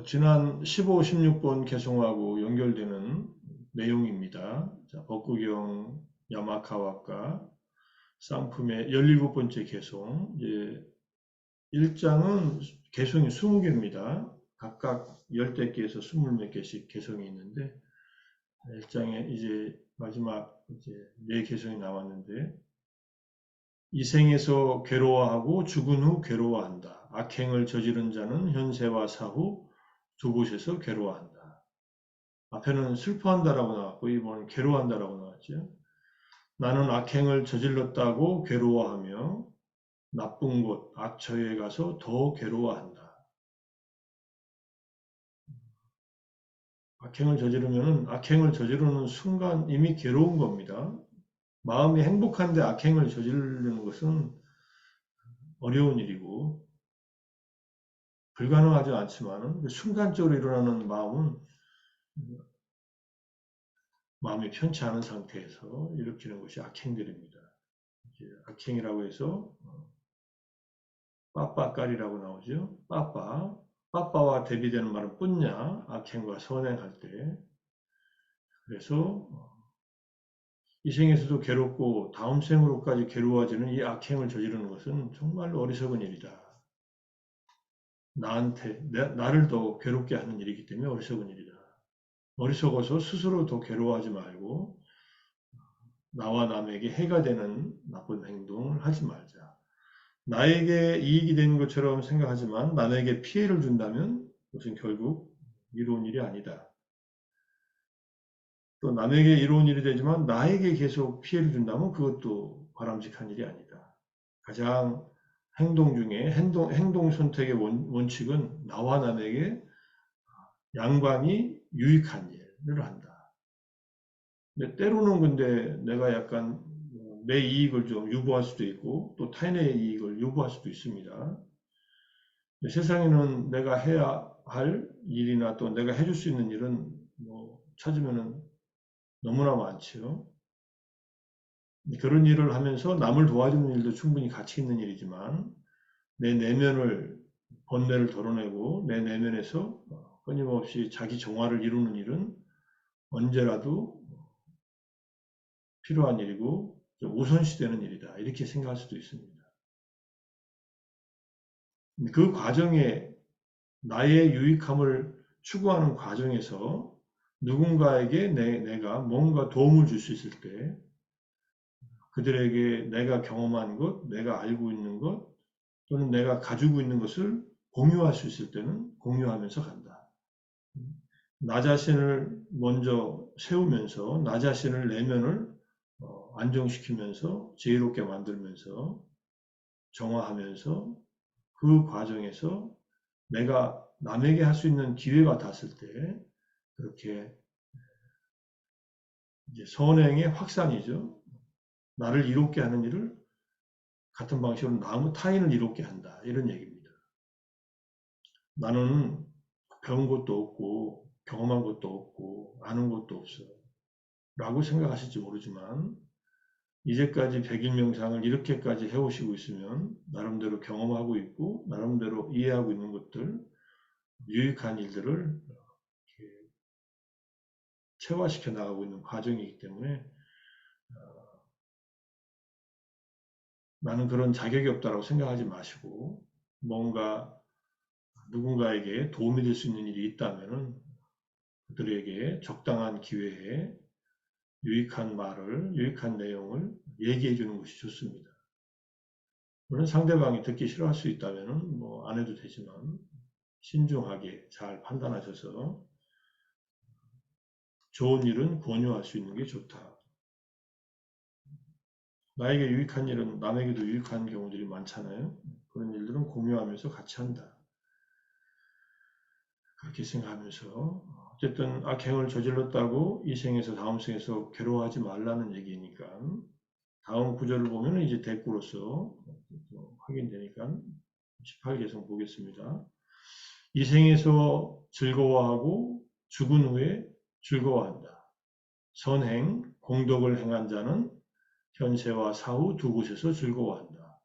지난 15, 16번 개송하고 연결되는 내용입니다. 자, 법구경 야마카와카 쌍품의 17번째 개송. 이제 1장은 개송이 20개입니다. 각각 10대 개에서 20몇 개씩 개송이 있는데 1장에 이제 마지막 이제 4개송이 남았는데 이 생에서 괴로워하고 죽은 후 괴로워한다. 악행을 저지른 자는 현세와 사후 두 곳에서 괴로워한다. 앞에는 슬퍼한다라고 나왔고 이번은 괴로워한다라고 나왔죠. 나는 악행을 저질렀다고 괴로워하며 나쁜 곳, 악처에 가서 더 괴로워한다. 악행을 저지르면 악행을 저지르는 순간 이미 괴로운 겁니다. 마음이 행복한데 악행을 저지르는 것은 어려운 일이고 불가능하지 않지만 순간적으로 일어나는 마음이 편치 않은 상태에서 일으키는 것이 악행들입니다. 악행이라고 해서 빠빠까리라고 나오죠. 빠빠와 대비되는 말은 뿐냐, 악행과 선행할 때. 그래서 이 생에서도 괴롭고 다음 생으로까지 괴로워지는 이 악행을 저지르는 것은 정말로 어리석은 일이다. 나를 더 괴롭게 하는 일이기 때문에 어리석은 일이다. 어리석어서 스스로 더 괴로워하지 말고 나와 남에게 해가 되는 나쁜 행동을 하지 말자. 나에게 이익이 되는 것처럼 생각하지만 남에게 피해를 준다면 그것은 결국 이로운 일이 아니다. 또 남에게 이로운 일이 되지만 나에게 계속 피해를 준다면 그것도 바람직한 일이 아니다. 가장 행동 중에 행동 선택의 원칙은 나와 남에게 양반이 유익한 일을 한다. 근데 때로는 근데 내가 약간 내 이익을 좀 유보할 수도 있고 또 타인의 이익을 유보할 수도 있습니다. 세상에는 내가 해야 할 일이나 또 내가 해줄 수 있는 일은 찾으면은 너무나 많지요. 그런 일을 하면서 남을 도와주는 일도 충분히 가치 있는 일이지만 내 내면을 번뇌를 덜어내고 내 내면에서 끊임없이 자기 정화를 이루는 일은 언제라도 필요한 일이고 좀 우선시되는 일이다. 이렇게 생각할 수도 있습니다. 그 과정에 나의 유익함을 추구하는 과정에서 누군가에게 내가 뭔가 도움을 줄 수 있을 때 그들에게 내가 경험한 것, 내가 알고 있는 것 또는 내가 가지고 있는 것을 공유할 수 있을 때는 공유하면서 간다. 나 자신을 먼저 세우면서 나 자신을 내면을 안정시키면서 지혜롭게 만들면서 정화하면서 그 과정에서 내가 남에게 할 수 있는 기회가 닿았을 때 그렇게 이제 선행의 확산이죠. 나를 이롭게 하는 일을 같은 방식으로 타인을 이롭게 한다. 이런 얘기입니다. 나는 배운 것도 없고 경험한 것도 없고 아는 것도 없어 라고 생각하실지 모르지만 이제까지 백일명상을 이렇게까지 해오시고 있으면 나름대로 경험하고 있고 나름대로 이해하고 있는 것들 유익한 일들을 체화시켜 나가고 있는 과정이기 때문에 나는 그런 자격이 없다고 생각하지 마시고 뭔가 누군가에게 도움이 될 수 있는 일이 있다면 그들에게 적당한 기회에 유익한 말을, 유익한 내용을 얘기해 주는 것이 좋습니다. 물론 상대방이 듣기 싫어할 수 있다면 안 해도 되지만 신중하게 잘 판단하셔서 좋은 일은 권유할 수 있는 게 좋다. 나에게 유익한 일은 남에게도 유익한 경우들이 많잖아요. 그런 일들은 공유하면서 같이 한다. 그렇게 생각하면서 어쨌든 악행을 저질렀다고 이 생에서 다음 생에서 괴로워하지 말라는 얘기니까 다음 구절을 보면 이제 대꾸로서 확인되니까 18개성 보겠습니다. 이 생에서 즐거워하고 죽은 후에 즐거워한다. 선행, 공덕을 행한 자는 현세와 사후 두 곳에서 즐거워한다.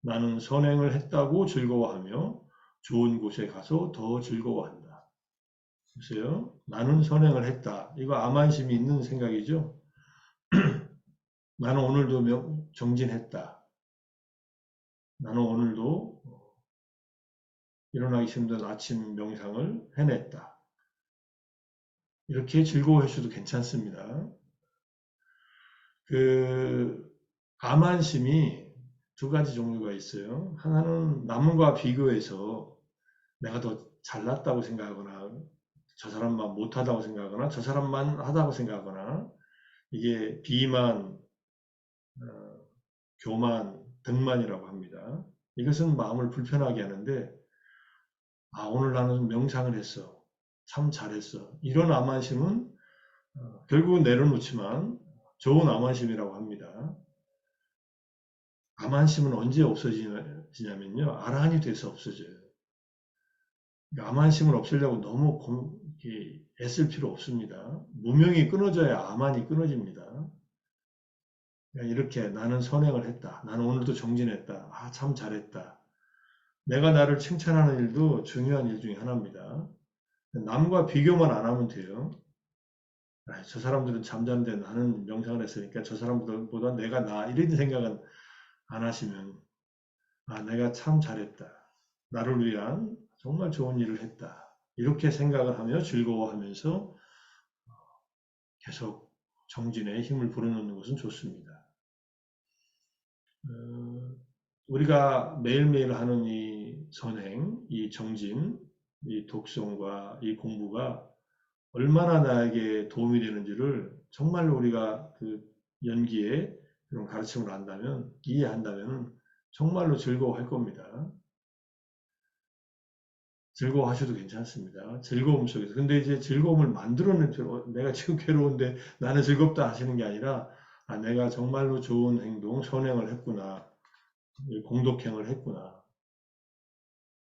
나는 선행을 했다고 즐거워하며 좋은 곳에 가서 더 즐거워한다. 보세요. 나는 선행을 했다. 이거 암안심이 있는 생각이죠. 나는 오늘도 정진했다. 나는 오늘도 일어나기 힘든 아침 명상을 해냈다. 이렇게 즐거워하셔도 괜찮습니다. 그 암안심이 두 가지 종류가 있어요. 하나는 남과 비교해서 내가 더 잘났다고 생각하거나 저 사람만 못하다고 생각하거나 저 사람만 하다고 생각하거나 이게 비만, 어, 교만, 등만이라고 합니다. 이것은 마음을 불편하게 하는데 아 오늘 나는 명상을 했어. 참 잘했어. 이런 암안심은 결국은 내려놓지만 좋은 암안심이라고 합니다. 암안심은 언제 없어지냐면요. 아란이 돼서 없어져요. 암안심을 없애려고 너무 애쓸 필요 없습니다. 무명이 끊어져야 암안이 끊어집니다. 이렇게 나는 선행을 했다. 나는 오늘도 정진했다. 아, 참 잘했다. 내가 나를 칭찬하는 일도 중요한 일 중에 하나입니다. 남과 비교만 안 하면 돼요. 아, 저 사람들은 잠자는데 나는 명상을 했으니까 저 사람들보다 내가 이런 생각은 안 하시면 아, 내가 참 잘했다. 나를 위한 정말 좋은 일을 했다. 이렇게 생각을 하며 즐거워하면서 계속 정진에 힘을 불어넣는 것은 좋습니다. 어, 우리가 매일매일 하는 이 선행, 이 정진, 이 독성과 이 공부가 얼마나 나에게 도움이 되는지를 정말로 우리가 그 연기에 그런 가르침을 안다면, 이해한다면 정말로 즐거워할 겁니다. 즐거워하셔도 괜찮습니다. 즐거움 속에서. 근데 이제 즐거움을 만들어낼 필요, 내가 지금 괴로운데 나는 즐겁다 하시는 게 아니라, 아, 내가 정말로 좋은 행동, 선행을 했구나. 공덕행을 했구나.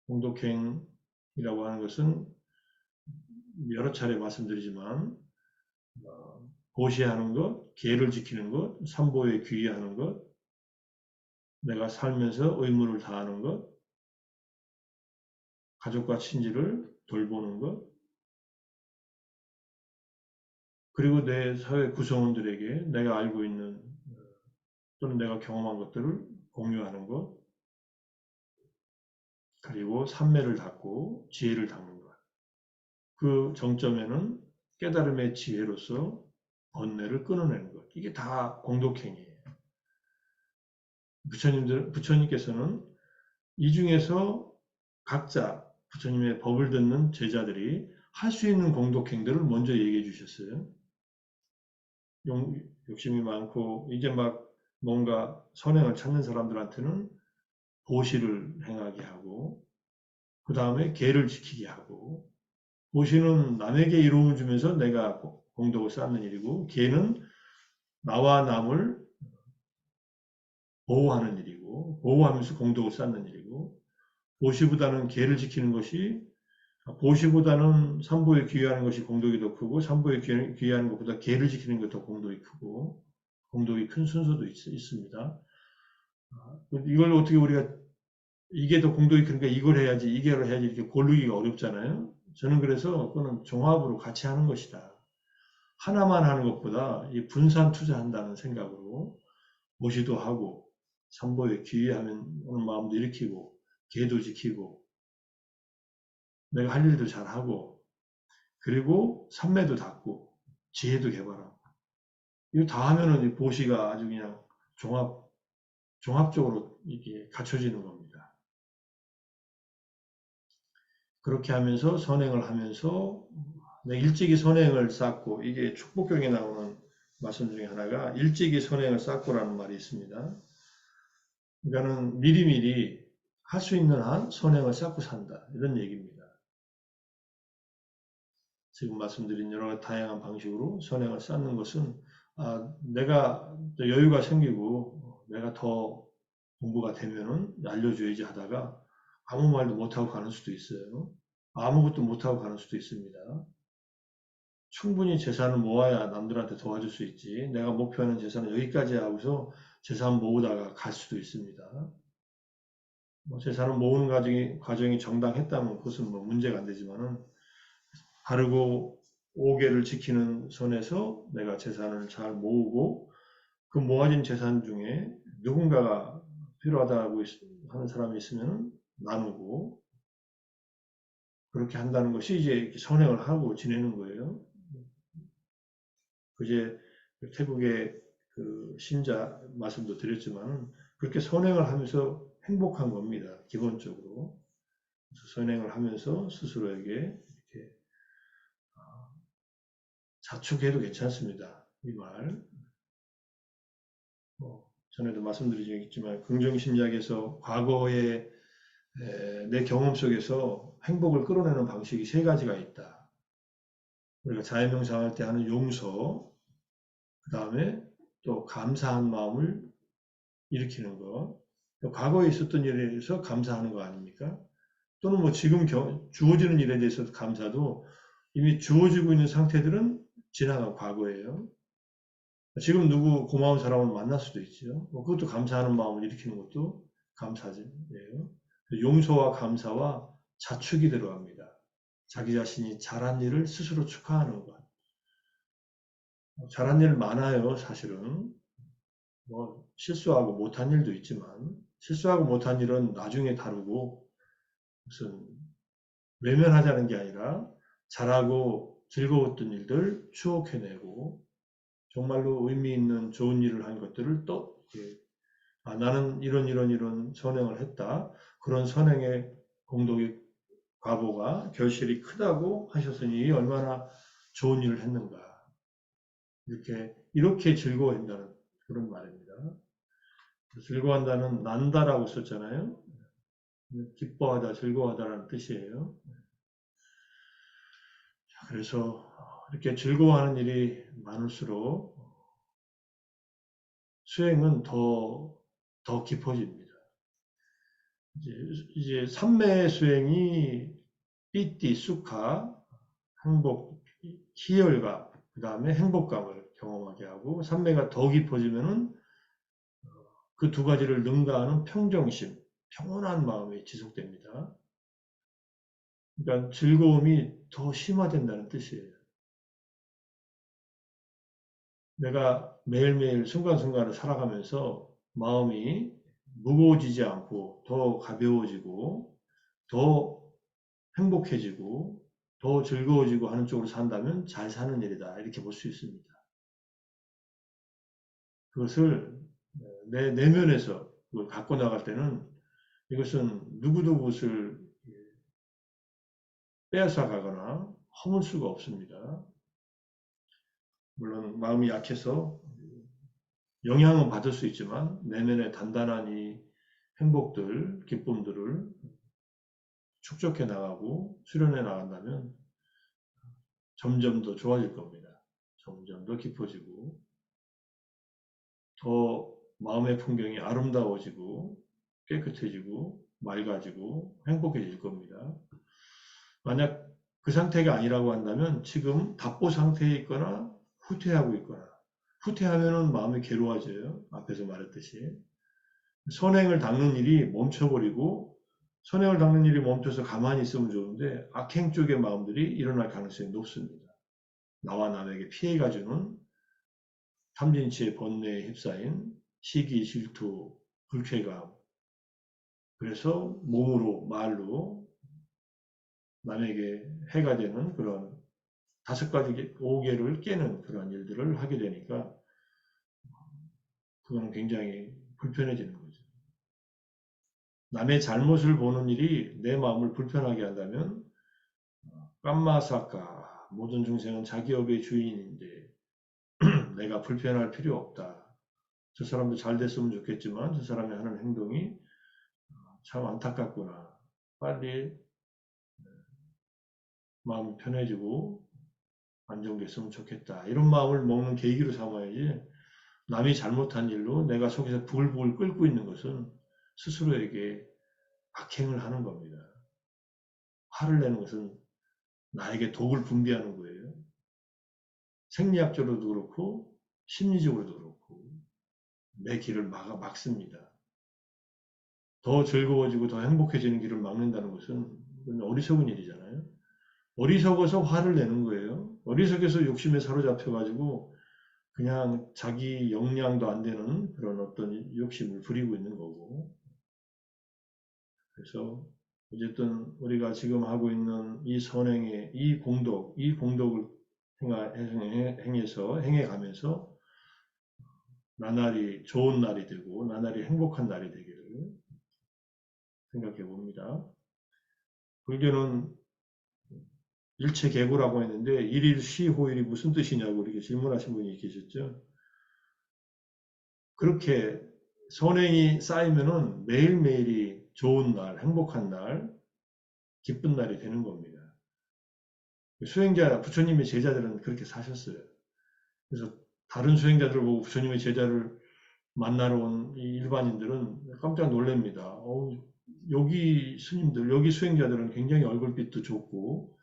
공덕행이라고 하는 것은 여러 차례 말씀드리지만, 보시하는 것, 계를 지키는 것, 삼보에 귀의하는 것, 내가 살면서 의무를 다하는 것, 가족과 친지를 돌보는 것, 그리고 내 사회 구성원들에게 내가 알고 있는 또는 내가 경험한 것들을 공유하는 것, 그리고 삼매를 닦고 지혜를 닦는 것. 그 정점에는 깨달음의 지혜로서 번뇌를 끊어내는 것. 이게 다 공덕행위예요. 부처님께서는 이 중에서 각자 부처님의 법을 듣는 제자들이 할 수 있는 공덕행들을 먼저 얘기해 주셨어요. 욕심이 많고 이제 막 뭔가 선행을 찾는 사람들한테는 보시를 행하게 하고 그 다음에 계를 지키게 하고 보시는 남에게 이로움을 주면서 내가 공덕을 쌓는 일이고 계는 나와 남을 보호하는 일이고 보호하면서 공덕을 쌓는 일이고 보시보다는 계를 지키는 것이 보시보다는 삼보에 귀의하는 것이 공덕이 더 크고 삼보에 귀의하는 것보다 계를 지키는 게 더 공덕이 크고 공덕이 큰 순서도 있습니다. 이걸 어떻게 우리가 이게 더 공덕이 크니까 이걸 해야지 이걸 해야지 이렇게 고르기가 어렵잖아요. 저는 그래서 그거는 종합으로 같이 하는 것이다. 하나만 하는 것보다 이 분산 투자한다는 생각으로 모시도 하고 삼보에 귀의하는 마음도 일으키고 계도 지키고 내가 할 일도 잘하고 그리고 삼매도 닦고 지혜도 개발하고 이거 다 하면은 이 보시가 아주 그냥 종합적으로 이게 갖춰지는 겁니다. 그렇게 하면서 선행을 하면서 일찍이 선행을 쌓고 이게 축복경에 나오는 말씀 중에 하나가 일찍이 선행을 쌓고라는 말이 있습니다. 그러니까는 미리미리 할 수 있는 한 선행을 쌓고 산다 이런 얘기입니다. 지금 말씀드린 여러 다양한 방식으로 선행을 쌓는 것은 내가 여유가 생기고 내가 더 공부가 되면은 알려줘야지 하다가 아무 말도 못하고 가는 수도 있어요. 아무것도 못하고 가는 수도 있습니다. 충분히 재산을 모아야 남들한테 도와줄 수 있지. 내가 목표하는 재산은 여기까지 하고서 재산 모으다가 갈 수도 있습니다. 재산을 모으는 과정이 정당했다면 그것은 문제가 안 되지만은 바르고 오계를 지키는 선에서 내가 재산을 잘 모으고 그 모아진 재산 중에 누군가가 필요하다고 하는 사람이 있으면 나누고 그렇게 한다는 것이 이제 선행을 하고 지내는 거예요. 그제 태국의 그 신자 말씀도 드렸지만 그렇게 선행을 하면서 행복한 겁니다. 기본적으로. 그래서 선행을 하면서 스스로에게 이렇게 자축해도 괜찮습니다. 이 말. 전에도 말씀드리겠지만 긍정심리학에서 과거의 내 경험 속에서 행복을 끌어내는 방식이 세 가지가 있다. 우리가 자해명상할 때 하는 용서, 그 다음에 또 감사한 마음을 일으키는 것, 과거에 있었던 일에 대해서 감사하는 거 아닙니까? 또는 뭐 지금 주어지는 일에 대해서 감사도 이미 주어지고 있는 상태들은 지나간 과거예요. 지금 누구 고마운 사람을 만날 수도 있죠. 그것도 감사하는 마음을 일으키는 것도 감사예요. 용서와 감사와 자축이 들어갑니다. 자기 자신이 잘한 일을 스스로 축하하는 것. 잘한 일 많아요, 사실은. 뭐 실수하고 못한 일도 있지만 실수하고 못한 일은 나중에 다루고 무슨 외면하자는 게 아니라 잘하고 즐거웠던 일들 추억해내고 정말로 의미 있는 좋은 일을 한 것들을 또 나는 이런 선행을 했다. 그런 선행의 공덕의 과보가 결실이 크다고 하셨으니 얼마나 좋은 일을 했는가. 이렇게 즐거워한다는 그런 말입니다. 즐거워한다는 난다라고 썼잖아요. 기뻐하다, 즐거워하다라는 뜻이에요. 그래서 이렇게 즐거워하는 일이 많을수록 수행은 더 깊어집니다. 이제 삼매 수행이 삐띠, 쑥하, 행복, 희열과 그 다음에 행복감을 경험하게 하고 삼매가 더 깊어지면은 그 두 가지를 능가하는 평정심, 평온한 마음이 지속됩니다. 그러니까 즐거움이 더 심화된다는 뜻이에요. 내가 매일매일 순간순간을 살아가면서 마음이 무거워지지 않고 더 가벼워지고 더 행복해지고 더 즐거워지고 하는 쪽으로 산다면 잘 사는 일이다. 이렇게 볼 수 있습니다. 그것을 내 내면에서 그걸 갖고 나갈 때는 이것은 누구도 그것을 빼앗아 가거나 허물 수가 없습니다. 물론 마음이 약해서 영향은 받을 수 있지만 내면의 단단한 이 행복들, 기쁨들을 축적해 나가고 수련해 나간다면 점점 더 좋아질 겁니다. 점점 더 깊어지고 더 마음의 풍경이 아름다워지고 깨끗해지고 맑아지고 행복해질 겁니다. 만약 그 상태가 아니라고 한다면 지금 답보 상태에 있거나 후퇴하고 있거나 후퇴하면은 마음이 괴로워져요. 앞에서 말했듯이 선행을 닦는 일이 멈춰버리고 선행을 닦는 일이 멈춰서 가만히 있으면 좋은데 악행 쪽의 마음들이 일어날 가능성이 높습니다. 나와 남에게 피해가 주는 탐진치의 번뇌에 휩싸인 시기, 질투, 불쾌감 그래서 몸으로 말로 남에게 해가 되는 그런 다섯 가지 오개를 깨는 그런 일들을 하게 되니까 그건 굉장히 불편해지는 거죠. 남의 잘못을 보는 일이 내 마음을 불편하게 한다면 깜마사카 모든 중생은 자기 업의 주인인데 내가 불편할 필요 없다. 저 사람도 잘 됐으면 좋겠지만 저 사람이 하는 행동이 참 안타깝구나. 빨리 마음이 편해지고 안정됐으면 좋겠다. 이런 마음을 먹는 계기로 삼아야지 남이 잘못한 일로 내가 속에서 부글부글 끓고 있는 것은 스스로에게 악행을 하는 겁니다. 화를 내는 것은 나에게 독을 분비하는 거예요. 생리학적으로도 그렇고 심리적으로도 그렇고 내 길을 막습니다. 더 즐거워지고 더 행복해지는 길을 막는다는 것은 어리석은 일이잖아요. 어리석어서 화를 내는 거예요. 어리석어서 욕심에 사로잡혀가지고 그냥 자기 역량도 안 되는 그런 어떤 욕심을 부리고 있는 거고. 그래서 어쨌든 우리가 지금 하고 있는 이 선행의 이 공덕을 행해가면서 나날이 좋은 날이 되고 나날이 행복한 날이 되기를 생각해 봅니다. 불교는 일체계고라고 했는데 일일시호일이 무슨 뜻이냐고 이렇게 질문하신 분이 계셨죠. 그렇게 선행이 쌓이면은 매일매일이 좋은 날, 행복한 날, 기쁜 날이 되는 겁니다. 수행자, 부처님의 제자들은 그렇게 사셨어요. 그래서 다른 수행자들 보고 부처님의 제자를 만나러 온 일반인들은 깜짝 놀랍니다. 여기 스님들, 여기 수행자들은 굉장히 얼굴빛도 좋고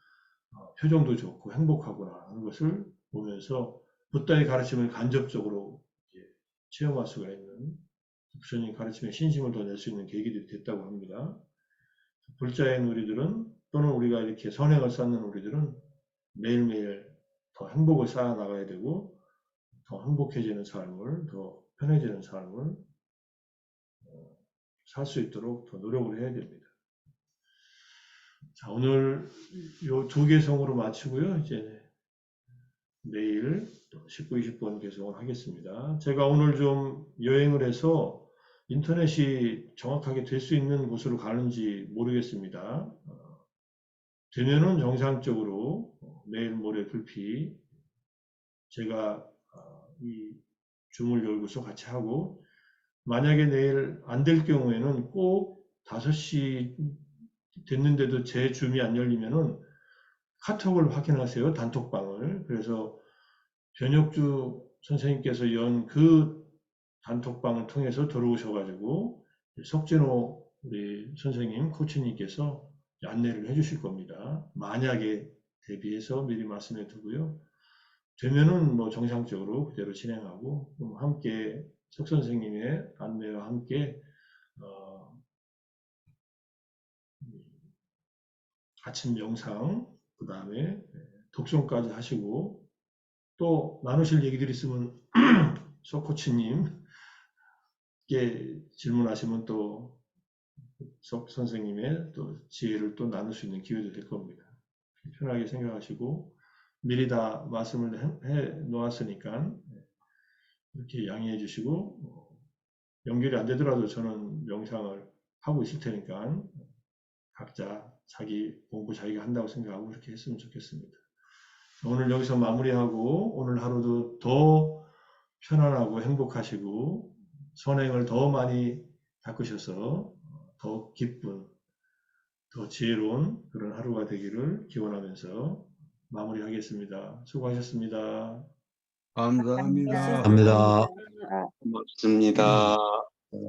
표정도 좋고 행복하구나 하는 것을 보면서 부다의 가르침을 간접적으로 체험할 수가 있는 부처님 가르침에 신심을 더 낼 수 있는 계기들이 됐다고 합니다. 불자인 우리들은 또는 우리가 이렇게 선행을 쌓는 우리들은 매일매일 더 행복을 쌓아 나가야 되고 더 행복해지는 삶을, 더 편해지는 삶을 살 수 있도록 더 노력을 해야 됩니다. 자, 오늘 요 두 개성으로 마치고요. 이제 내일 19, 20번 개성을 하겠습니다. 제가 오늘 좀 여행을 해서 인터넷이 정확하게 될 수 있는 곳으로 가는지 모르겠습니다. 되면은 정상적으로 내일 모레 불피 제가 이 줌을 열고서 같이 하고 만약에 내일 안 될 경우에는 꼭 5시 됐는데도 제 줌이 안 열리면은 카톡을 확인하세요. 단톡방을. 그래서 변혁주 선생님께서 연 그 단톡방을 통해서 들어오셔가지고 석진호 우리 선생님 코치님께서 안내를 해주실 겁니다. 만약에 대비해서 미리 말씀해 두고요. 되면은 뭐 정상적으로 그대로 진행하고 함께 석 선생님의 안내와 함께 아침 명상 그 다음에 독송까지 하시고 또 나누실 얘기들이 있으면 석 코치님께 질문하시면 또 석 선생님의 또 지혜를 또 나눌 수 있는 기회도 될 겁니다. 편하게 생각하시고 미리 다 말씀을 해 놓았으니까 이렇게 양해해 주시고 연결이 안 되더라도 저는 명상을 하고 있을 테니까 각자 자기 공부 자기가 한다고 생각하고 그렇게 했으면 좋겠습니다. 오늘 여기서 마무리하고 오늘 하루도 더 편안하고 행복하시고 선행을 더 많이 닦으셔서 더 기쁜, 더 지혜로운 그런 하루가 되기를 기원하면서 마무리하겠습니다. 수고하셨습니다. 감사합니다. 감사합니다. 고맙습니다. 네.